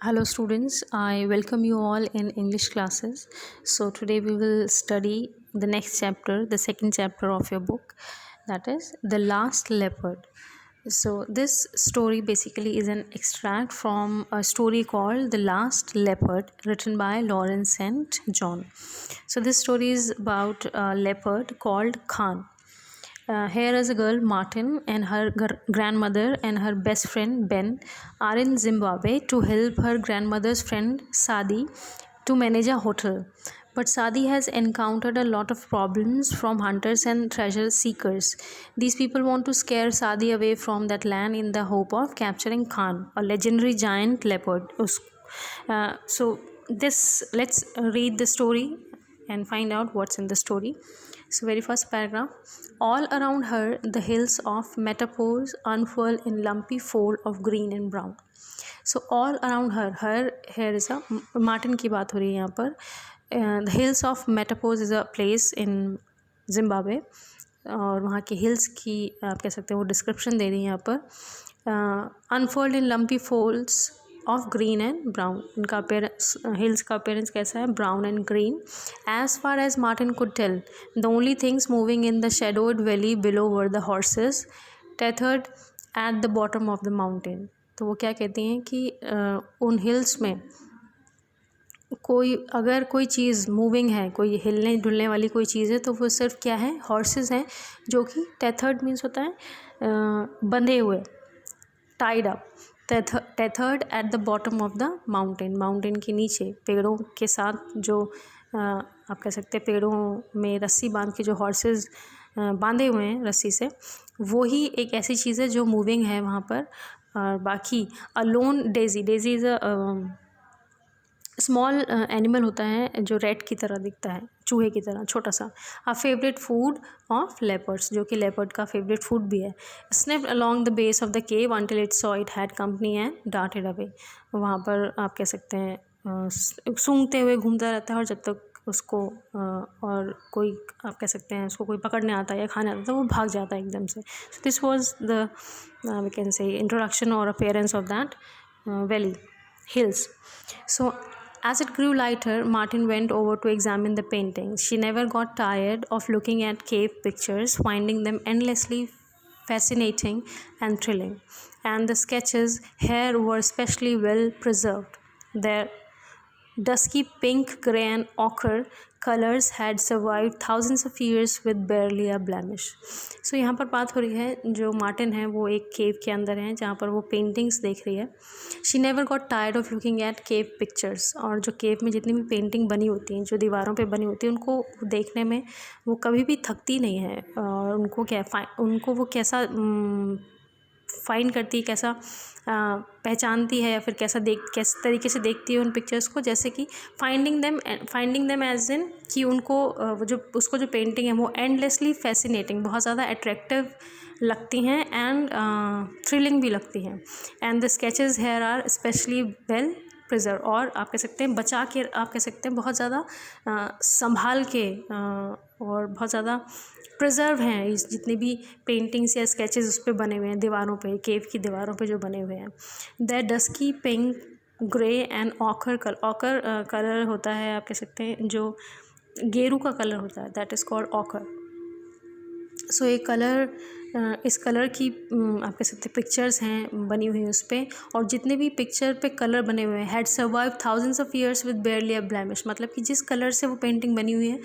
Hello students, I welcome you all in English classes. So today we will study the next chapter, the second chapter of your book, that is The Last Leopard. So this story basically is an extract from a story called The Last Leopard, written by Lawrence St. John. So this story is about a leopard called Khan. Here is a girl, Martin, and her grandmother and her best friend Ben are in Zimbabwe to help her grandmother's friend Sadi to manage a hotel. But Sadi has encountered a lot of problems from hunters and treasure seekers. These people want to scare Sadi away from that land in the hope of capturing Khan, a legendary giant leopard. Let's read the story and find out what's in the story. So, very first paragraph. All around her, the hills of metaphors unfurl in lumpy fold of green and brown. So, all around her here is a Martin की बात हो रही है यहाँ पर. The hills of metaphors is a place in Zimbabwe. और वहाँ के हिल्स की आप कह सकते हैं वो डिस्क्रिप्शन दे रही है यहाँ पर. Unfold in lumpy folds of green and brown. इनका अपेयरेंस, हिल्स का अपेयरेंस कैसा है? Brown and green. As far as Martin could tell, the only things moving in the shaded valley below were the horses tethered at the bottom of the mountain. तो वो क्या कहती हैं कि उन हिल्स में अगर कोई चीज़ मूविंग है, कोई हिलने डुलने वाली कोई चीज़ है, तो वो सिर्फ क्या है? हॉर्सेस हैं, जो कि टेथर्ड मीन्स होता है बंधे हुए, tied up. Tethered at the bottom of the mountain. Mountain के नीचे पेड़ों के साथ जो आप कह सकते हैं पेड़ों में रस्सी बांध के जो हॉर्सेस बांधे हुए हैं रस्सी से, वो ही एक ऐसी चीज़ है जो मूविंग है वहाँ पर. और बाकी alone Daisy. Daisy is a small animal होता है जो रेड की तरह दिखता है, चूहे की तरह छोटा सा. A favourite food of leopards, जो कि लेपर्ड का फेवरेट फूड भी है. Snapped along the base of the cave until it saw it had company and darted away. वहाँ पर आप कह सकते हैं सूंघते हुए घूमता रहता है, और जब तक उसको और कोई आप कह सकते हैं उसको कोई पकड़ने आता है या खाने आता है तो वो भाग जाता है एकदम से. So this was the we can say introduction और appearance of that valley hills. So as it grew lighter, Martin went over to examine the paintings. She never got tired of looking at cave pictures, finding them endlessly fascinating and thrilling. And the sketches here were especially well preserved. Their dusky pink, grey and ochre colors had survived thousands of years with barely a blemish. So यहाँ पर बात हो रही है, जो Martin है वो एक केव के अंदर है जहाँ पर वो पेंटिंग्स देख रही है. She never got tired of looking at cave pictures. और जो केव में जितनी भी पेंटिंग बनी होती हैं, जो दीवारों पे बनी होती है, उनको देखने में वो कभी भी थकती नहीं है. और उनको वो कैसा फाइंड करती है, कैसा पहचानती है, या फिर किस तरीके से देखती है उन पिक्चर्स को, जैसे कि फाइंडिंग देम एज इन कि उनको उसको जो पेंटिंग है वो एंडलेसली फैसिनेटिंग, बहुत ज़्यादा अट्रैक्टिव लगती हैं एंड थ्रिलिंग भी लगती हैं. And the sketches here are specially well preserve. और आप कह सकते हैं बचा के, आप कह सकते हैं बहुत ज़्यादा संभाल के और बहुत ज़्यादा प्रिजर्व हैं इस जितने भी पेंटिंग्स या स्केचेस उस पर बने हुए हैं दीवारों पे, केव की दीवारों पे जो बने हुए हैं. The dusky pink, grey and occur colour होता है, आप कह सकते हैं जो गेरू का कलर होता है, दैट इज़ कॉल्ड ऑकर. सो इस कलर की आप कह सकते हैं पिक्चर्स हैं बनी हुई उस पर. और जितने भी पिक्चर पे कलर बने हुए हैं had survive thousands of years with बेयरली a blemish. मतलब कि जिस कलर से वो पेंटिंग बनी हुई है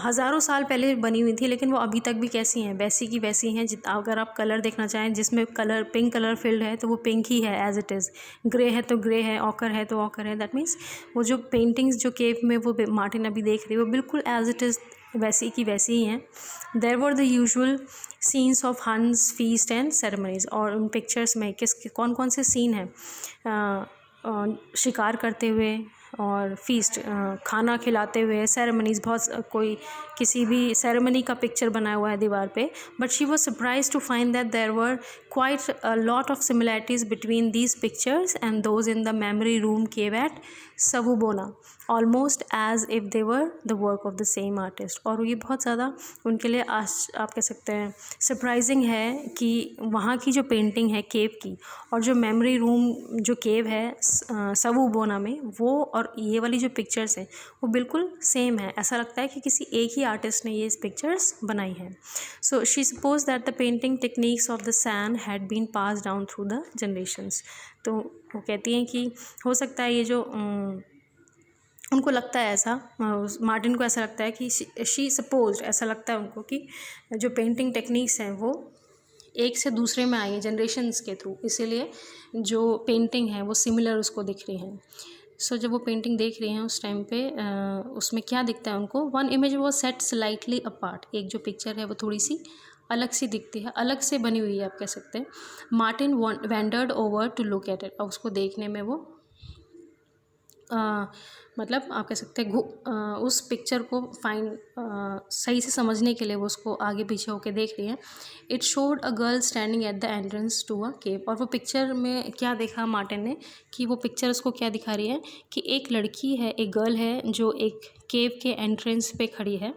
हज़ारों साल पहले बनी हुई थी, लेकिन वो अभी तक भी कैसी हैं? वैसी की वैसी हैं. अगर आप कलर देखना चाहें जिसमें कलर पिंक कलर फिल्ड है तो वो पिंक ही है एज इट इज़. ग्रे है तो ग्रे है, ऑकर है तो ऑकर है. दैट मीन्स वो जो पेंटिंग्स जो केव में वो मार्टिन अभी देख रही है वो बिल्कुल एज इट इज़ वैसी की वैसी ही हैं. There were the usual scenes of hunts, feast and ceremonies. और उन पिक्चर्स में कौन कौन से सीन हैं? शिकार करते हुए और फीस्ट, खाना खिलाते हुए, सेरेमनीज़, बहुत कोई किसी भी सेरेमनी का पिक्चर बनाया हुआ है दीवार पे. But she was surprise to find that there were quite a lot of similarities between these pictures and those in the memory room cave at Sawubona. Almost as if they were the work of the same artist. और ये बहुत ज़्यादा उनके लिए आप कह सकते हैं सरप्राइजिंग है कि वहाँ की जो पेंटिंग है केव की, और जो मेमोरी रूम जो केव है सबूबोना में, वो और ये वाली जो पिक्चर्स है वो बिल्कुल सेम है। ऐसा लगता है कि किसी एक ही आर्टिस्ट ने ये पिक्चर्स बनाई है। So she suppose that the painting techniques of the San had been pass down through the generations. तो वो कहती हैं कि हो सकता है ये जो उनको लगता है ऐसा, मार्टिन को ऐसा लगता है कि शी सपोज, ऐसा लगता है उनको कि जो पेंटिंग टेक्निक्स हैं वो एक से दूसरे में आई है जनरेशन्स के थ्रू, इसीलिए जो पेंटिंग है वो सिमिलर उसको दिख रही हैं। सो जब वो पेंटिंग देख रही हैं उस टाइम पे उसमें क्या दिखता है उनको, वन इमेज वो सेट स्लाइटली अपार्ट, एक जो पिक्चर है वो थोड़ी सी अलग सी दिखती है, अलग से बनी हुई है आप कह सकते हैं। Martin wandered over to look at it, और उसको देखने में वो मतलब आप कह सकते हैं उस पिक्चर को सही से समझने के लिए वो उसको आगे पीछे होकर देख रही है। It showed a girl standing at the entrance to a cave, और वो पिक्चर में क्या देखा मार्टिन ने कि वो पिक्चर उसको क्या दिखा रही है कि एक लड़की है, एक गर्ल है जो एक केव के एंट्रेंस पे खड़ी है।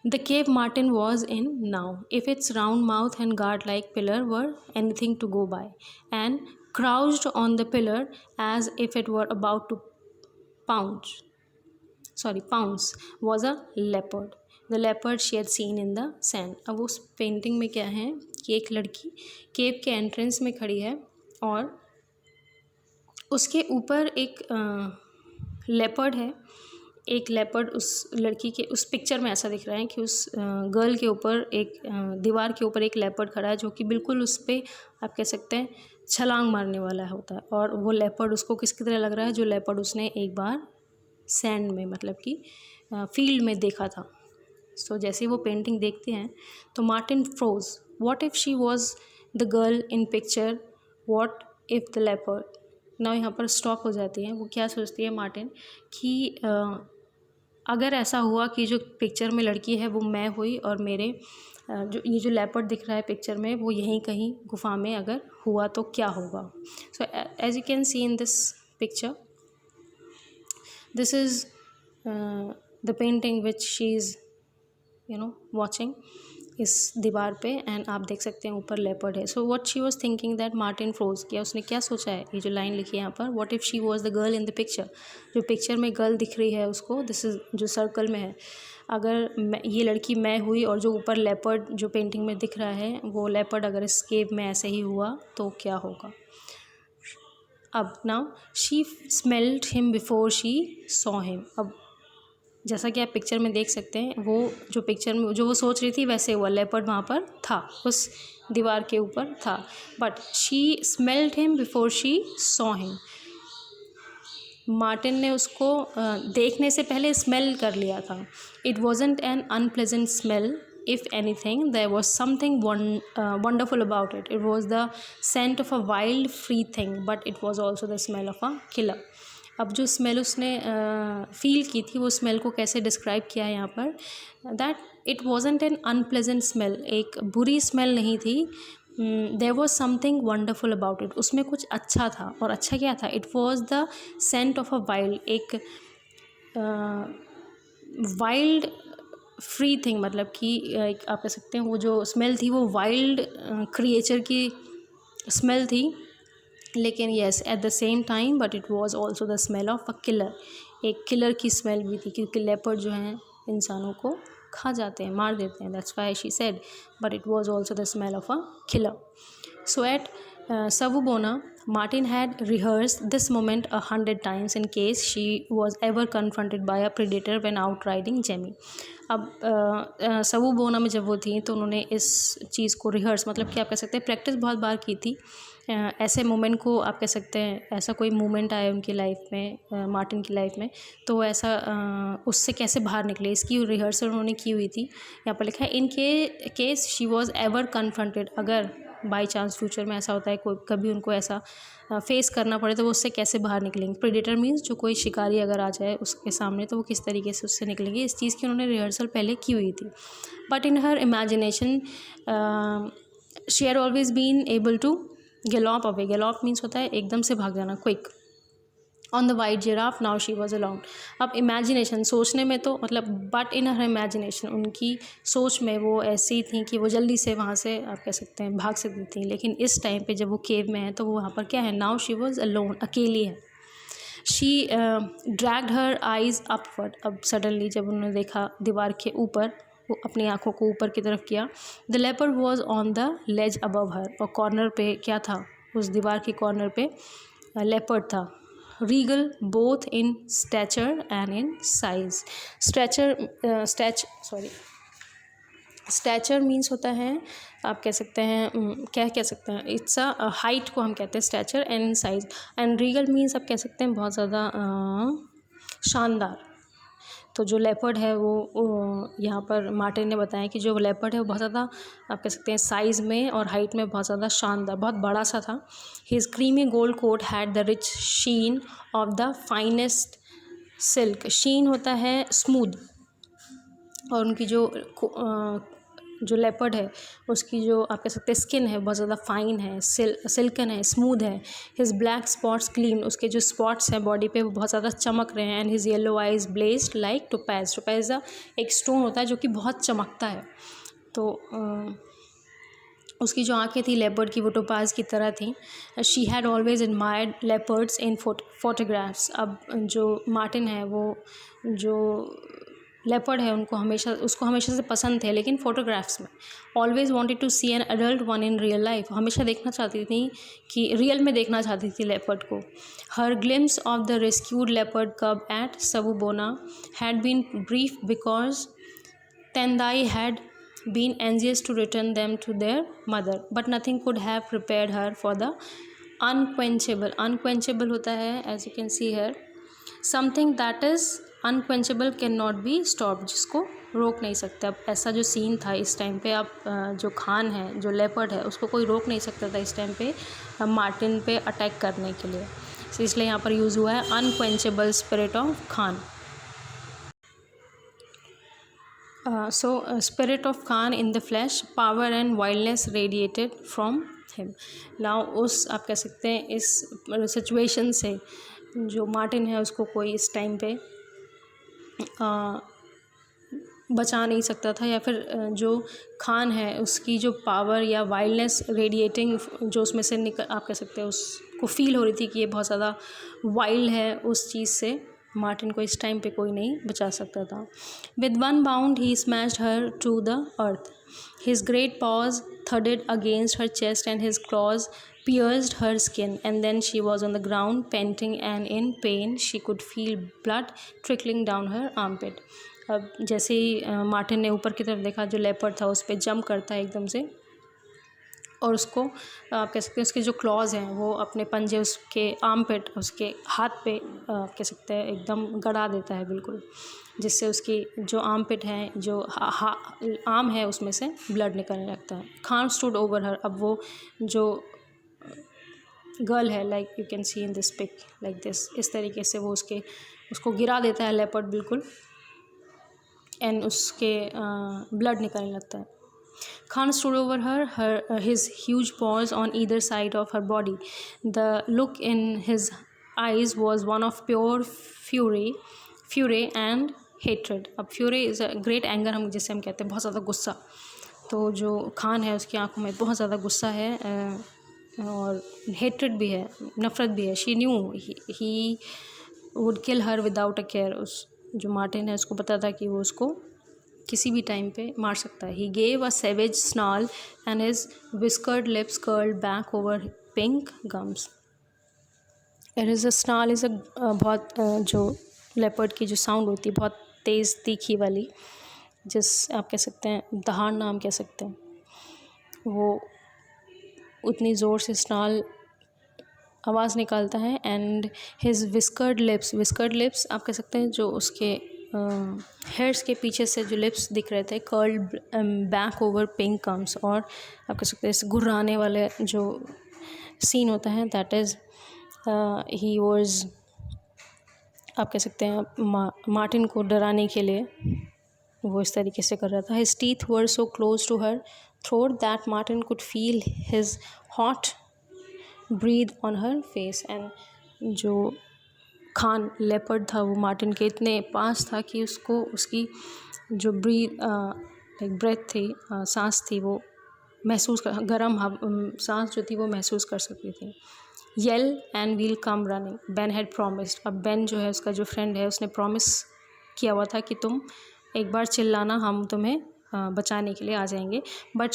The cave Martin was in now, if its round mouth and guard like pillar were anything to go by, and crouched on the pillar as if it were about to pounce was a leopard, the leopard she had seen in the sand। अब उस painting में क्या है कि एक लड़की केव के entrance में खड़ी है और उसके ऊपर एक लेपर्ड है। एक लेपर्ड उस लड़की के उस पिक्चर में ऐसा दिख रहा है कि उस गर्ल के ऊपर एक दीवार के ऊपर एक लेपर्ड खड़ा है जो कि बिल्कुल उस पर आप कह सकते हैं छलांग मारने वाला होता है। और वो लेपर्ड उसको किसकी तरह लग रहा है, जो लेपर्ड उसने एक बार सैंड में मतलब कि फील्ड में देखा था। सो जैसे ही वो पेंटिंग देखते हैं तो Martin froze, what if she was the girl in picture, what if the leopard. ना यहाँ पर स्टॉप हो जाती है। वो क्या सोचती है मार्टिन कि अगर ऐसा हुआ कि जो पिक्चर में लड़की है वो मैं हुई और मेरे जो ये जो लेपर्ड दिख रहा है पिक्चर में वो यहीं कहीं गुफा में अगर हुआ तो क्या होगा। So as you can see in this picture, this is the painting which she is watching इस दीवार पे, एंड आप देख सकते हैं ऊपर लेपर्ड है। So what she was thinking that Martin froze, किया उसने क्या सोचा है, ये जो लाइन लिखी है यहाँ पर, what if she was the girl in the picture, जो पिक्चर में गर्ल दिख रही है उसको, दिस इज जो सर्कल में है, अगर ये लड़की मैं हुई और जो ऊपर लेपर्ड जो पेंटिंग में दिख रहा है वो लेपर्ड अगर इस केव में ऐसे ही हुआ तो क्या होगा। अब now she smelled him before she saw him. अब जैसा कि आप पिक्चर में देख सकते हैं वो जो पिक्चर में जो वो सोच रही थी वैसे हुआ, लेपर्ड वहाँ पर था, उस दीवार के ऊपर था। But she smelled him before she saw him, Martin ने उसको देखने से पहले स्मेल कर लिया था। It wasn't an unpleasant smell, if anything there was something wonderful about it. It was the scent of a wild free thing, but it was also the smell of a killer। अब जो smell उसने feel की थी वो smell को कैसे describe किया है यहाँ पर, that it wasn't an unpleasant smell, एक बुरी स्मेल नहीं थी, there was something wonderful about it, उसमें कुछ अच्छा था। और अच्छा क्या था, it was the scent of a wild, एक वाइल्ड फ्री थिंग, मतलब कि आप कह सकते हैं वो जो स्मेल थी वो वाइल्ड क्रिएचर की स्मेल थी, लेकिन yes at the same time but it was also the smell of a killer, एक किलर की स्मेल भी थी, क्योंकि लेपर्ड जो हैं इंसानों को खा जाते हैं, मार देते हैं, that's why she said but it was also the smell of a killer. So at Savubona, Martin had rehearsed this moment 100 times in case she was ever confronted by a predator when out riding Jamie। अब सबूबोना में जब वो थी तो उन्होंने इस चीज़ को rehearse, मतलब कि आप कह सकते हैं प्रैक्टिस बहुत बार की थी। ऐसे मोमेंट को आप कह सकते हैं, ऐसा कोई मोमेंट आया उनकी लाइफ में, मार्टिन की लाइफ में, तो ऐसा उससे कैसे बाहर निकले इसकी रिहर्सल उन्होंने की हुई थी। यहाँ पर लिखा है in case she was ever confronted, अगर बाई चांस फ्यूचर में ऐसा होता है कोई कभी उनको ऐसा फेस करना पड़े तो वो उससे कैसे बाहर निकलेंगे। प्रेडेटर मीन्स जो कोई शिकारी अगर आ जाए उसके सामने तो वो किस तरीके से उससे निकलेंगे, इस चीज़ की उन्होंने रिहर्सल पहले की हुई थी। But in her imagination she had always been able to gallop away, gallop means होता है एकदम से भाग जाना, quick. On the white giraffe now she was alone. अब इमेजिनेशन, सोचने में तो मतलब बट इन हर इमेजिनेशन, उनकी सोच में वो ऐसी थी कि वो जल्दी से वहाँ से आप कह सकते हैं भाग सकती थी, लेकिन इस टाइम पे जब वो केव में है तो वो वहाँ पर क्या है, नाउ शी वॉज अलोन, अकेली है। She dragged her eyes upward, अब सडनली जब उन्होंने देखा दीवार के ऊपर, वो अपनी आंखों को ऊपर की तरफ किया। The leopard was on the ledge above हर, और कॉर्नर पे क्या था, उस दीवार के कॉर्नर पे लेपर्ड था। Regal both in stature and in size. Stature means होता है, आप कह सकते हैं क्या कह सकते हैं, इट्स अ हाइट को हम कहते हैं stature, and size. And Regal means आप कह सकते हैं बहुत ज़्यादा शानदार। तो जो लेपर्ड है वो यहाँ पर मार्टिन ने बताया कि जो लेपर्ड है वो बहुत ज़्यादा आप कह सकते हैं साइज़ में और हाइट में बहुत ज़्यादा शानदार, बहुत बड़ा सा था। His creamy gold coat had the rich sheen of the finest silk. Sheen होता है स्मूथ, और उनकी जो लेपर्ड है उसकी जो आप कह सकते हैं स्किन है बहुत ज़्यादा फाइन है, सिल्कन है, स्मूथ है। हिज ब्लैक स्पॉट्स क्लीन, उसके जो स्पॉट्स हैं बॉडी पे वो बहुत ज़्यादा चमक रहे हैं। And his yellow eyes blessed like topaz. Topaz एक स्टोन होता है जो कि बहुत चमकता है। तो उसकी जो आंखें थी लेपर्ड की वो टोपाज की तरह थी। She had always admired leopards in photographs. अब जो मार्टिन है वो जो लेपर्ड है उसको हमेशा से पसंद थे, लेकिन फ़ोटोग्राफ्स में। Always wanted to see an adult one in real life, हमेशा देखना चाहती थी कि रियल में देखना चाहती थी लेपर्ड को। Her glimpse of the rescued leopard cub at Sawubona had been brief because Tendai had been anxious to return them to their mother, but nothing could have prepared her for the unquenchable. Unquenchable होता है, as you can see here, something that is unquenchable cannot be stopped, जिसको रोक नहीं सकते। अब ऐसा जो scene था इस टाइम पे, अब जो खान है, जो लेपर्ड है, उसको कोई रोक नहीं सकता था इस टाइम पे मार्टिन पे अटैक करने के लिए। इसलिए यहाँ पर यूज़ हुआ है unquenchable spirit of Khan. Spirit of Khan in the flesh, power and wildness radiated from him. Now उस आप कह सकते हैं इस सिचुएशन से जो मार्टिन है उसको कोई इस टाइम पे बचा नहीं सकता था, या फिर जो खान है उसकी जो पावर या वाइल्डनेस रेडिएटिंग जो उसमें से आप कह सकते हैं उसको फील हो रही थी कि ये बहुत ज़्यादा वाइल्ड है, उस चीज़ से मार्टिन को इस टाइम पे कोई नहीं बचा सकता था। With one bound he smashed her to the earth. His great paws थर्डेड against her chest and his claws pierced her skin, and then she was on the ground panting and in pain. She could feel blood trickling down her armpit. अब जैसे ही Martin ने ऊपर की तरफ देखा, जो leopard था उस पर जंप करता है एकदम से, और उसको आप कह सकते हैं उसके जो क्लॉज हैं वो अपने पंजे उसके आर्मपिट, उसके हाथ पे कह सकते हैं एकदम गड़ा देता है बिल्कुल, जिससे उसकी जो आर्मपिट है, जो आर्म है, उसमें से ब्लड निकलने लगता है। खान स्टूड ओवर हर, अब वो जो गर्ल है, like you can see in this pic like this, इस तरीके से वो उसको गिरा देता है लेपर्ड बिल्कुल, एंड उसके ब्लड निकलने लगता है। Khan stood over her, his huge paws on either side of her body. The look in his eyes was one of pure fury and hatred. अब fury is a great anger, हम जिसे हम कहते हैं बहुत ज़्यादा गुस्सा। तो जो खान है उसकी आंखों में बहुत ज़्यादा गुस्सा है और हेट्रेड भी है, नफ़रत भी है। She knew he would kill her without a care. उस जो मार्टिन है उसको पता था कि वो उसको किसी भी टाइम पे मार सकता है। He gave a savage snarl and his whiskered lips curled back over pink gums. It is a snarl is a बहुत जो लेपर्ड की जो साउंड होती है बहुत तेज़ तीखी वाली, जिस आप कह सकते हैं दहाड़ नाम कह सकते हैं, वो उतनी ज़ोर से स्नॉल आवाज़ निकालता है। एंड हिज विस्कर्ड लिप्स आप कह सकते हैं जो उसके हेयर्स के पीछे से जो लिप्स दिख रहे थे, curled back over pink comes, और आप कह सकते हैं इस घुर्राने वाले जो सीन होता है, दैट इज़ ही वॉज आप कह सकते हैं मार्टिन को डराने के लिए वो इस तरीके से कर रहा था। His teeth were so close to her throat that Martin could feel his hot breath on her face. And जो खान लेपर्ड था वो मार्टिन के इतने पास था कि उसको उसकी जो ब्रेथ थी, सांस थी, वो महसूस कर, सांस जो थी वो महसूस कर सकती थी। Yell and we'll come running, Ben had promised. अब बेन जो है उसका जो फ्रेंड है, उसने प्रॉमिस किया हुआ था कि तुम एक बार चिल्लाना, हम तुम्हें बचाने के लिए आ जाएंगे। But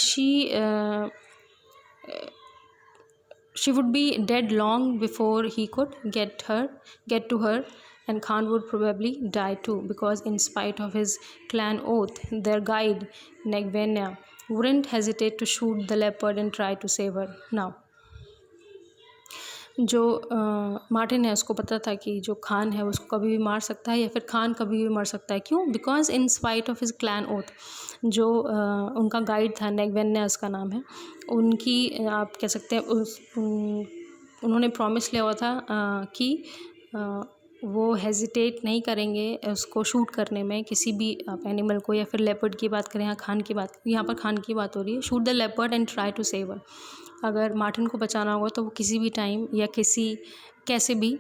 she would be dead long before he could get to her, and Khan would probably die too, because in spite of his clan oath, their guide Negvenia wouldn't hesitate to shoot the leopard and try to save her. Now जो Martin है उसको पता था कि जो खान है उसको कभी भी मार सकता है या फिर खान कभी भी मर सकता है। क्यों? Because in spite of his clan oath, जो उनका गाइड था, नेगवेन्या उसका नाम है, उनकी आप कह सकते हैं उन्होंने प्रॉमिस लिया हुआ था कि वो हेजिटेट नहीं करेंगे उसको शूट करने में, किसी भी आप एनिमल को, या फिर लेपर्ड की बात करें, यहाँ पर खान की बात हो रही है। Shoot the leopard and try to save her. अगर मार्टिन को बचाना होगा तो वो किसी भी टाइम या कैसे भी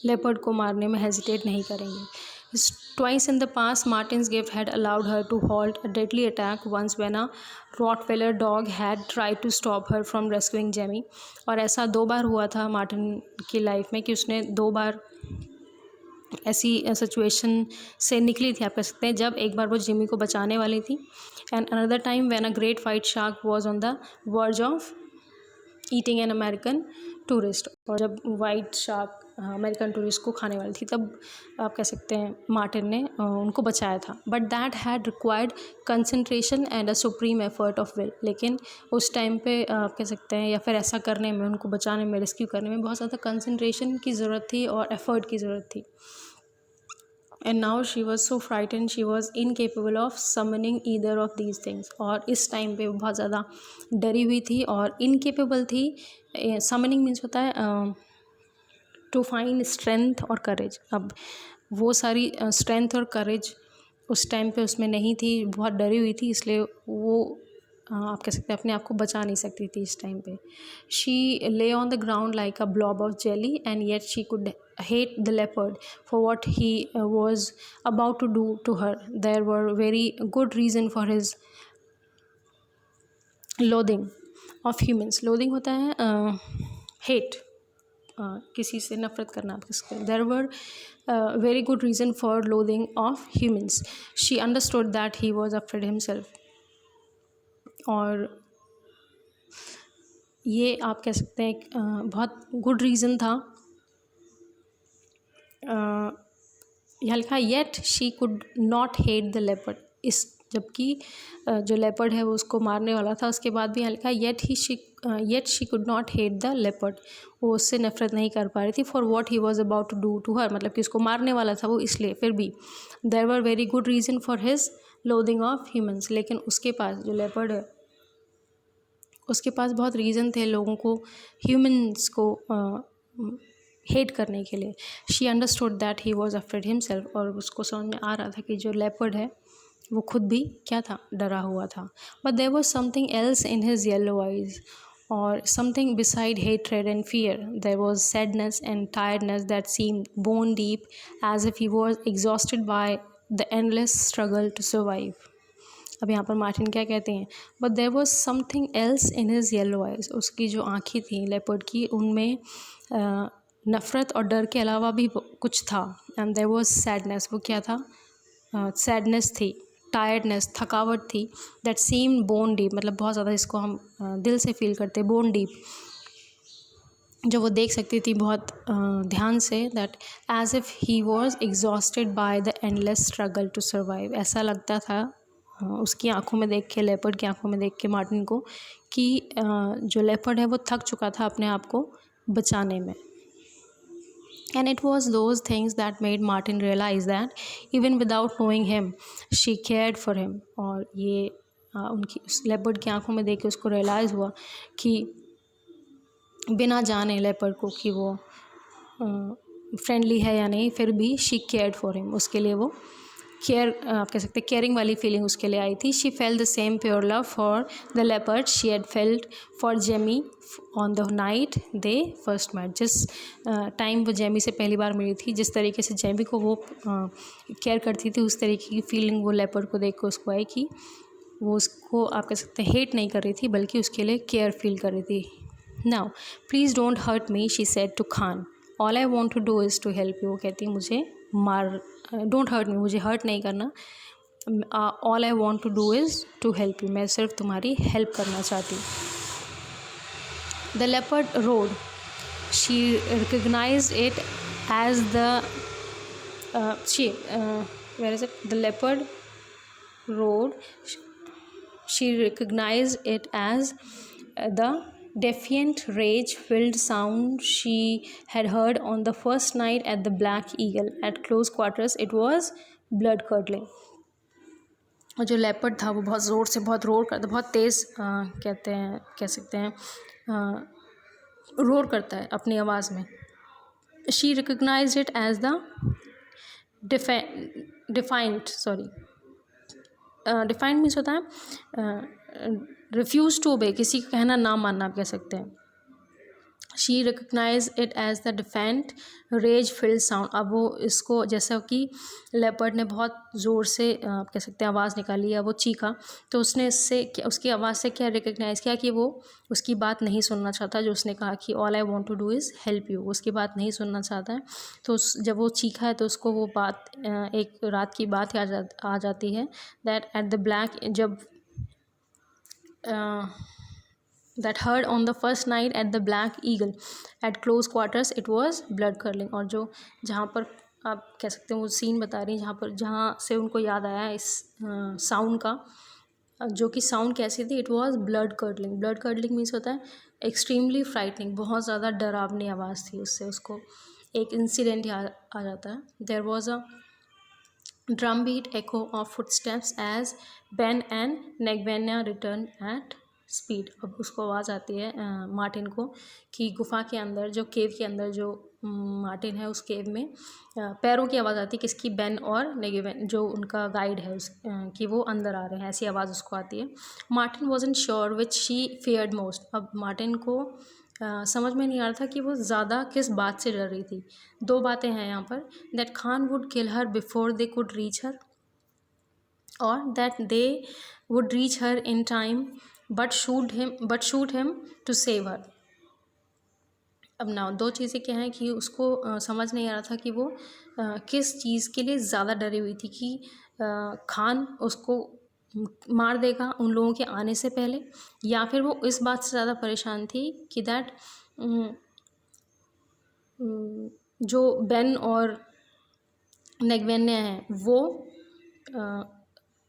लेपर्ड को मारने में हेजिटेट नहीं करेंगे। Twice in the past, Martin's gift had allowed her to halt a deadly attack, once when a Rottweiler dog had tried to stop her from rescuing Jamie। और ऐसा 2 बार हुआ था मार्टिन की लाइफ में कि उसने 2 बार ऐसी सिचुएशन से निकली थी, आप कह सकते हैं, जब एक बार वो जिमी को बचाने वाली थी, and another time when a great white shark was on the verge of eating an American tourist. और जब वाइट शार्क अमेरिकन टूरिस्ट को खाने वाली थी, तब आप कह सकते हैं मार्टिन ने उनको बचाया था। But that had required concentration and a supreme effort of will. लेकिन उस टाइम पे आप कह सकते हैं, या फिर ऐसा करने में, उनको बचाने में, रेस्क्यू करने में बहुत ज़्यादा कंसंट्रेशन की ज़रूरत थी और एफर्ट की ज़रूरत थी। And now she was so frightened, she was incapable of summoning either of these things. और इस टाइम पे वो बहुत ज़्यादा डरी हुई थी और इनकेपेबल थी। समनिंग मीन्स होता है टू फाइंड स्ट्रेंथ और करेज। अब वो सारी स्ट्रेंथ और करेज उस टाइम पे उसमें नहीं थी, बहुत डरी हुई थी, इसलिए वो आप कह सकते हैं अपने आप को बचा नहीं सकती थी इस टाइम पे। शी ले on the ground like a blob of jelly, and yet she could hate the leopard for what he was about to do to her. There were very good reason for his loathing of humans. loathing होता है hate, किसी से नफरत करना आप किसके। There were very good reason for loathing of humans. She understood that he was afraid himself. और ये आप कह सकते हैं बहुत गुड रीज़न था। यहाँ लिखा yet she could not hate the leopard. इस जबकि जो लेपर्ड है वो उसको मारने वाला था, उसके बाद भी यहाँ लिखा yet she could not hate the leopard. वो उससे नफरत नहीं कर पा रही थी for what he was about to do to her, मतलब कि उसको मारने वाला था वो, इसलिए। फिर भी there were very good reason for his loathing of humans. लेकिन उसके पास जो लेपर्ड है उसके पास बहुत रीज़न थे लोगों को, ह्यूमन्स को हेट करने के लिए। She understood that he was afraid himself. और उसको समझ में आ रहा था कि जो लेपर्ड है वो खुद भी क्या था, डरा हुआ था। But there was something else in his yellow eyes, और something beside hatred and fear. There was sadness and tiredness that seemed bone deep, as if he was exhausted by the endless struggle to survive. अब यहाँ पर Martin क्या कहते हैं, but there was something else in his yellow eyes. उसकी जो आँखें थी लेपर्ड की, उनमें नफ़रत और डर के अलावा भी कुछ था। एंड देयर वॉज सैडनेस, वो क्या था, सैडनेस थी, टायर्डनेस, थकावट थी, दैट सीम बोन डीप, मतलब बहुत ज़्यादा इसको हम दिल से फील करते, बोन डीप, जो वो देख सकती थी बहुत ध्यान से, that as if he was exhausted by the endless struggle to survive. ऐसा लगता था उसकी आंखों में देख के, लेपर्ड की आंखों में देख के मार्टिन को, कि जो लेपर्ड है वो थक चुका था अपने आप को बचाने में। And it was those things that made Martin realize that even without knowing him, she cared for him। और ये उनकी उस लेपर्ड की आंखों में देख के उसको रियलाइज़ हुआ कि बिना जाने लेपर्ड को कि वो फ्रेंडली है या नहीं, फिर भी शी केयर्ड फॉर हिम, उसके लिए वो केयर, आप कह सकते हैं केयरिंग वाली फीलिंग उसके लिए आई थी. She felt the same pure love for the leopard she had felt for Jamie on the night they first met. जिस टाइम वो जेमी से पहली बार मिली थी, जिस तरीके से जेमी को वो केयर करती थी, उस तरीके की फीलिंग वो लेपर्ड को देख कर उसको आई कि वो उसको आप कह सकते हैं हेट नहीं कर रही थी, बल्कि उसके लिए केयर फील कर रही थी. Now please don't hurt me she said to Khan. All I want to do is to help you. वो कहती मुझे डोंट हर्ट मी, मुझे हर्ट नहीं करना. All I want to do is to help you. मैं सिर्फ तुम्हारी हेल्प करना चाहती हूँ. The leopard roared. She recognised it as the where is it? The leopard road. She recognized it as the defiant, rage-filled sound she had heard on the first night at the Black Eagle. At close quarters, it was blood-curdling. और जो leopard था वो बहुत ज़ोर से बहुत roar करता, बहुत तेज़ कह सकते हैं रोर करता है अपनी आवाज़ में. She recognised it as the defiant means होता है रिफ्यूज़ टू ओबे, किसी का कहना ना मानना आप कह सकते हैं. She recognise it as the defiant rage filled sound. अब वो इसको, जैसा कि लेपर्ड ने बहुत ज़ोर से आप कह सकते हैं आवाज़ निकाली या वो चीखा, तो उसने इससे उसकी आवाज़ से क्या रिकग्नाइज़ किया कि वो उसकी बात नहीं सुनना चाहता. जो उसने कहा कि all I want to do is help you, उसकी बात नहीं सुनना चाहता है. तो जब वो चीखा है तो उसको वो बात एक रात की बात आ जाती है. दैट एट द ब्लैक, जब that heard on the first night at the Black Eagle at close quarters it was blood curdling. और जो जहाँ पर आप कह सकते हैं वो सीन बता रही हैं, जहाँ से उनको याद आया इस साउंड का, जो कि साउंड कैसी थी. It was blood curdling. Blood curdling means होता है एक्सट्रीमली फ्राइटनिंग, बहुत ज़्यादा डरावनी आवाज़ थी. उससे उसको एक इंसिडेंट आ जाता है. There was a drum beat echo of footsteps as Ben and Negvenia returned at speed. अब उसको आवाज़ आती है मार्टिन को कि गुफा के अंदर, जो केव के अंदर जो मार्टिन है, उस केव में पैरों की आवाज़ आती है. किसकी? बेन और नेगेवेन, जो उनका गाइड है उस कि वो अंदर आ रहे हैं, ऐसी आवाज़ उसको आती है. Martin wasn't sure which she feared most. अब मार्टिन को समझ में नहीं आ रहा था कि वो ज़्यादा किस बात से डर रही थी. दो बातें हैं यहाँ पर. That Khan would kill her before they could reach her, और that they would reach her in time but shoot him to save her. अब ना दो चीज़ें क्या हैं कि उसको समझ नहीं आ रहा था कि वो किस चीज़ के लिए ज़्यादा डरी हुई थी, कि खान उसको मार देगा उन लोगों के आने से पहले, या फिर वो इस बात से ज़्यादा परेशान थी कि दैट जो बेन और नेगवेन्या हैं वो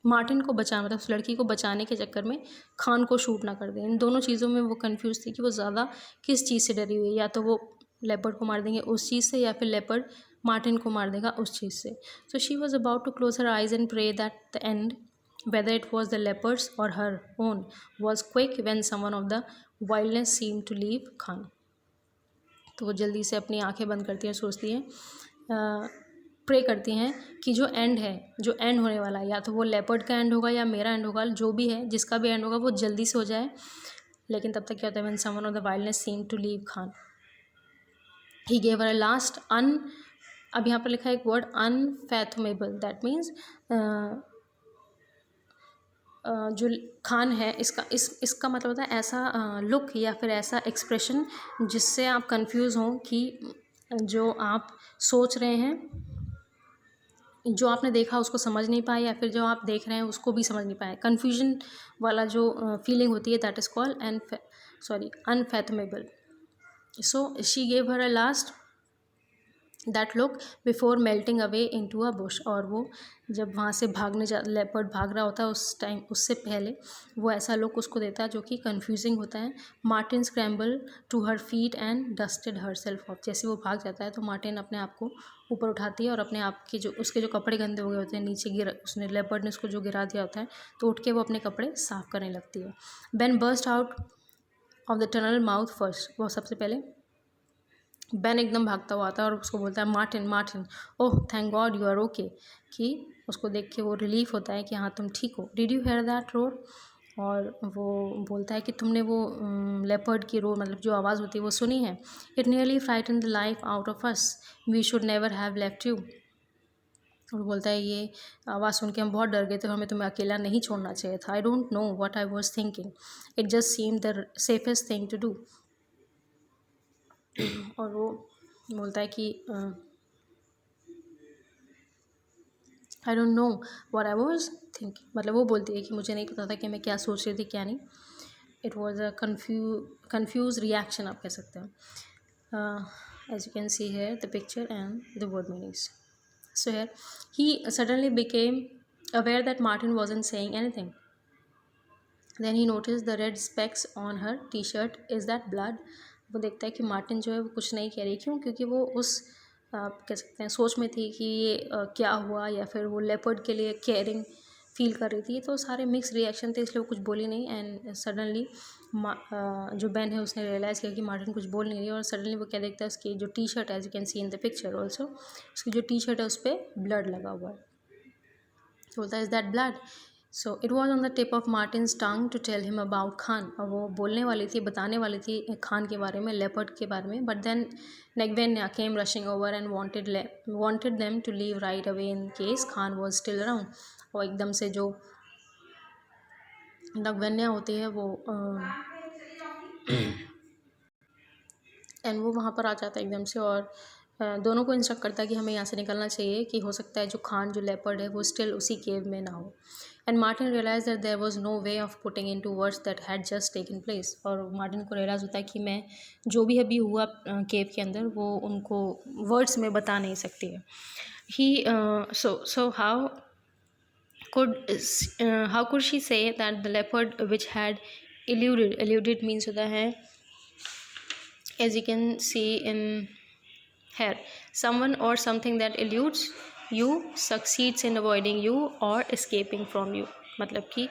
मार्टिन को मतलब उस लड़की को बचाने के चक्कर में खान को शूट ना कर दें. इन दोनों चीज़ों में वो कंफ्यूज थी कि वो ज़्यादा किस चीज़ से डरी हुई है. या तो वो लेपर्ड को मार देंगे उस चीज़ से, या फिर लेपर्ड मार्टिन को मार देगा उस चीज़ से. So she was about to close her eyes and pray that the end, whether it was the leopards or her own, was quick when someone of the wildness seemed to leave Khan. तो वो जल्दी से अपनी आंखें बंद करती हैं, सोचती हैं, प्रे करती हैं कि जो एंड है, जो एंड होने वाला है, या तो वो लेपर्ड का एंड होगा या मेरा एंड होगा, जो भी है, जिसका भी एंड होगा वो जल्दी से हो जाए. लेकिन तब तक क्या होता है, when someone of the wildness seemed to leave Khan, he gave her a last अब यहाँ पर लिखा है एक वर्ड unfathomable. दैट मीन्स जो खान है, इसका मतलब होता है ऐसा लुक या फिर ऐसा एक्सप्रेशन जिससे आप कंफ्यूज हों कि जो आप सोच रहे हैं, जो आपने देखा उसको समझ नहीं पाए, या फिर जो आप देख रहे हैं उसको भी समझ नहीं पाए. कन्फ्यूजन वाला जो फीलिंग होती है, that is called unfathomable. So she gave her a last that look before melting away into a bush. और वो जब वहाँ से लेपर्ड भाग रहा होता है उस टाइम, उससे पहले वो ऐसा लुक उसको देता है जो कि कन्फ्यूजिंग होता है. Martin scramble to her feet and dusted herself off. जैसे वो भाग जाता है तो मार्टिन अपने आप को ऊपर उठाती है और अपने आप के उसके जो कपड़े गंदे हो गए होते हैं नीचे उसने लेपर्ड ने उसको जो गिरा दिया होता है, तो उठ के वो अपने कपड़े साफ़ करने लगती है. Ben burst out of the tunnel mouth first. वो सबसे पहले बेन एकदम भागता हुआ आता है और उसको बोलता है Martin Martin, oh thank God you are okay, कि उसको देख के वो रिलीफ होता है कि हाँ तुम ठीक हो। Did you hear that roar, और वो बोलता है कि तुमने वो लेपर्ड की रोर मतलब जो आवाज़ होती है वो सुनी है। It nearly frighten the life out of us, we should never have left you. और बोलता है ये आवाज़ सुन के हम बहुत डर गए थे, हमें तुम्हें अकेला नहीं छोड़ना चाहिए था। I don't know what I was thinking, it just seemed the safest thing to do. और वो बोलता है कि I don't know what I was thinking, मतलब वो बोलती है कि मुझे नहीं पता था कि मैं क्या सोच रही थी क्या नहीं। It was a confuse reaction आप कह सकते हैं। As you can see here the picture and the word meanings. So here, he suddenly became aware that Martin wasn't saying anything. Then he noticed the red specks on her T-shirt. Is that blood? वो देखता है कि Martin जो है वो कुछ नहीं कह रही। क्यों? क्योंकि वो उस कह सकते हैं सोच में थी कि ये क्या हुआ, या फिर वो लेपर्ड के लिए केयरिंग फील कर रही थी। तो सारे मिक्स रिएक्शन थे, इसलिए वो कुछ बोली नहीं। एंड सडनली जो बेन है उसने रियलाइज़ किया कि मार्टिन कुछ बोल नहीं रही, और सडनली वो क्या देखता है उसकी जो टी शर्ट है, as you can see in the picture also, उसकी जो टी शर्ट है उस पर ब्लड लगा हुआ है। तो बोलता है is that blood. So it was on the tip of Martin's tongue to tell him about Khan, और वो बोलने वाली थी, बताने वाली थी खान के बारे में, लेपर्ड के बारे में। But then Ngwenya came rushing over and wanted them to leave right away in case Khan was still around। और एकदम से जो नगवेन्या होती है वो एंड वो वहाँ पर आ जाता है एकदम से, और दोनों को इंस्ट्रक्ट करता है कि हमें यहाँ से निकलना चाहिए, कि हो सकता है जो खान जो लेपर्ड है वो स्टिल उसी केव में ना हो। And Martin realise that there was no way of putting into words that had just taken place. और मार्टिन को रियलाइज़ होता है कि मैं जो भी अभी हुआ केव के अंदर वो उनको वर्ड्स में बता नहीं सकती है। ही सो how could she say that the leopard which had eluded means होता है, as you can see in here, someone or something that eludes you succeeds in avoiding you or escaping from you। मतलब कि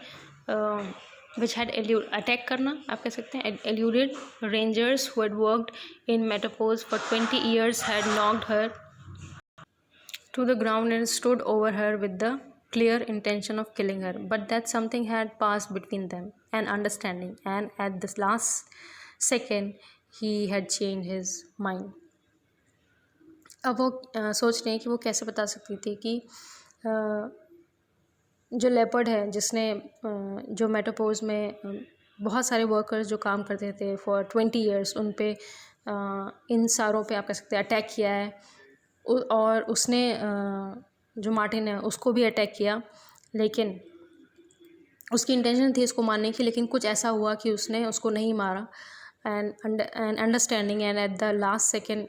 which had attack करना आप कह सकते हैं। eluded rangers who had worked in Metropole for 20 years had knocked her to the ground and stood over her with the clear intention of killing her, but that something had passed between them, an understanding, and at this last second he had changed his mind। अब वो सोच रहे हैं कि वो कैसे बता सकती थी कि जो लेपर्ड है जिसने जो मेटोपोज में बहुत सारे वर्कर्स जो काम करते थे फॉर 20 ईयर्स, उन पे इन सारों पे आप कह सकते हैं अटैक किया है, और उसने जो मार्टिन है उसको भी अटैक किया, लेकिन उसकी इंटेंशन थी इसको मारने की, लेकिन कुछ ऐसा हुआ कि उसने उसको नहीं मारा। And understanding and at the last second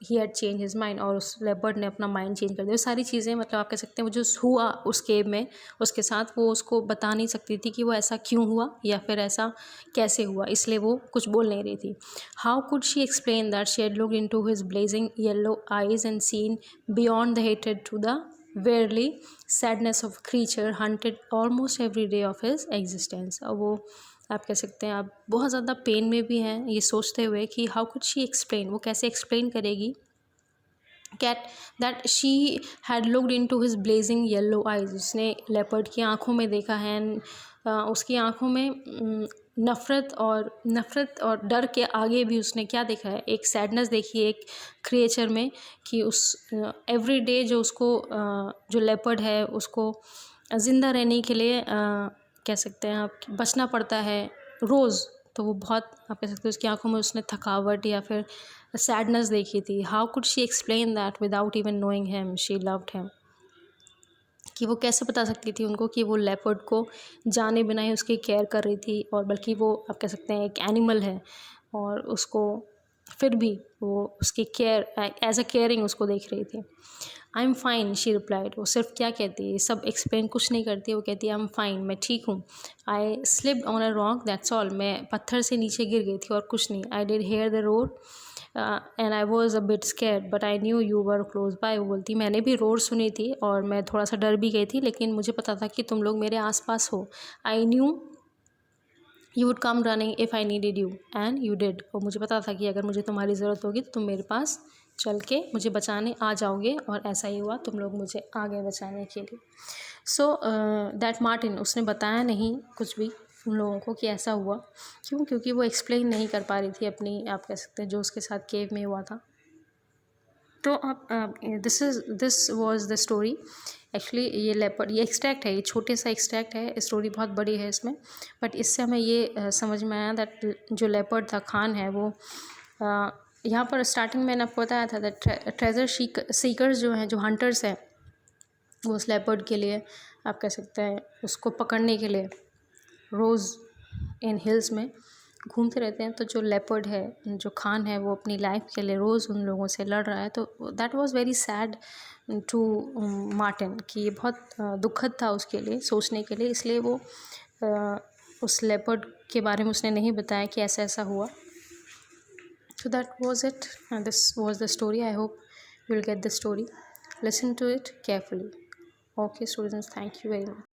he had change his mind, और उस लेपर्ड ने अपना माइंड चेंज कर दिया। सारी चीज़ें मतलब आप कह सकते हैं वो जो हुआ उस केव में उसके साथ, वो उसको बता नहीं सकती थी कि वो ऐसा क्यों हुआ या फिर ऐसा कैसे हुआ, इसलिए वो कुछ बोल नहीं रही थी। How could she explain that she had looked into his blazing yellow eyes and seen beyond the hated to the wearily sadness of creature hunted almost every day of his existence. और वो आप कह सकते हैं आप बहुत ज़्यादा pen में भी हैं ये सोचते हुए कि हाउ कुड शी एक्सप्लेन, वो कैसे एक्सप्लेन करेगी Kat that she had looked into his blazing yellow eyes. उसने लेपर्ड की आंखों में देखा है, उसकी आंखों में नफ़रत और डर के आगे भी उसने क्या देखा है, एक सैडनेस देखी है एक क्रिएचर में, कि उस एवरी डे जो उसको जो लेपर्ड है उसको ज़िंदा रहने के लिए कह सकते हैं आप बचना पड़ता है रोज़। तो वो बहुत आप कह सकते हैं उसकी आंखों में उसने थकावट या फिर सैडनेस देखी थी। How could she explain that without even knowing him she loved him, कि वो कैसे बता सकती थी उनको कि वो लेपर्ड को जाने बिना ही उसकी केयर कर रही थी, और बल्कि वो आप कह सकते हैं एक एनिमल है और उसको फिर भी वो उसकी केयर एज अ केयरिंग उसको देख रही थी। I am fine she replied. वो सिर्फ क्या कहती है, सब एक्सप्लेन कुछ नहीं करती, वो कहती है आई एम फाइन, मैं ठीक हूँ। I slipped on a rock that's all, मैं पत्थर से नीचे गिर गई थी और कुछ नहीं। I did hear the roar and I was a bit scared but I knew you were close by. वो बोलती मैंने भी रोड सुनी थी और मैं थोड़ा सा डर भी गई थी, लेकिन मुझे पता था कि तुम लोग मेरे आसपास हो। आई knew you would come running if I needed you and you did, और मुझे पता था कि अगर मुझे तुम्हारी ज़रूरत होगी तो तुम मेरे पास चल के मुझे बचाने आ जाओगे, और ऐसा ही हुआ, तुम लोग मुझे आ गए बचाने के लिए। सो दैट मार्टिन, उसने बताया नहीं कुछ भी उन लोगों को कि ऐसा हुआ क्यों, क्योंकि वो एक्सप्लेन नहीं कर पा रही थी अपनी, आप कह सकते हैं, जो उसके साथ केव में हुआ था। तो अब this was the story. Actually ये लेपर्ड, ये एक्सट्रैक्ट है, ये छोटे सा एक्सट्रैक्ट है, स्टोरी बहुत बड़ी है इसमें, बट इससे हमें ये समझ में आया दैट जो लेपर्ड था, खान है, वो यहाँ पर स्टार्टिंग में मैंने आपको बताया था दैट ट्रेजर सीकर्स जो हैं, जो हंटर्स हैं, वो उस लेपर्ड के लिए, आप कह सकते हैं, उसको पकड़ने के लिए रोज़ इन हिल्स में घूमते रहते हैं। तो जो लेपर्ड है, जो खान है, वो अपनी लाइफ के लिए रोज़ उन लोगों से लड़ रहा है। तो that was very sad to Martin, कि ये बहुत दुखद था उसके लिए, सोचने के लिए, इसलिए वो उस लेपर्ड के बारे में उसने नहीं बताया कि ऐसा ऐसा हुआ। So that was it, and this was the story. I hope you'll get the story. Listen to it carefully. Okay, students, thank you very much.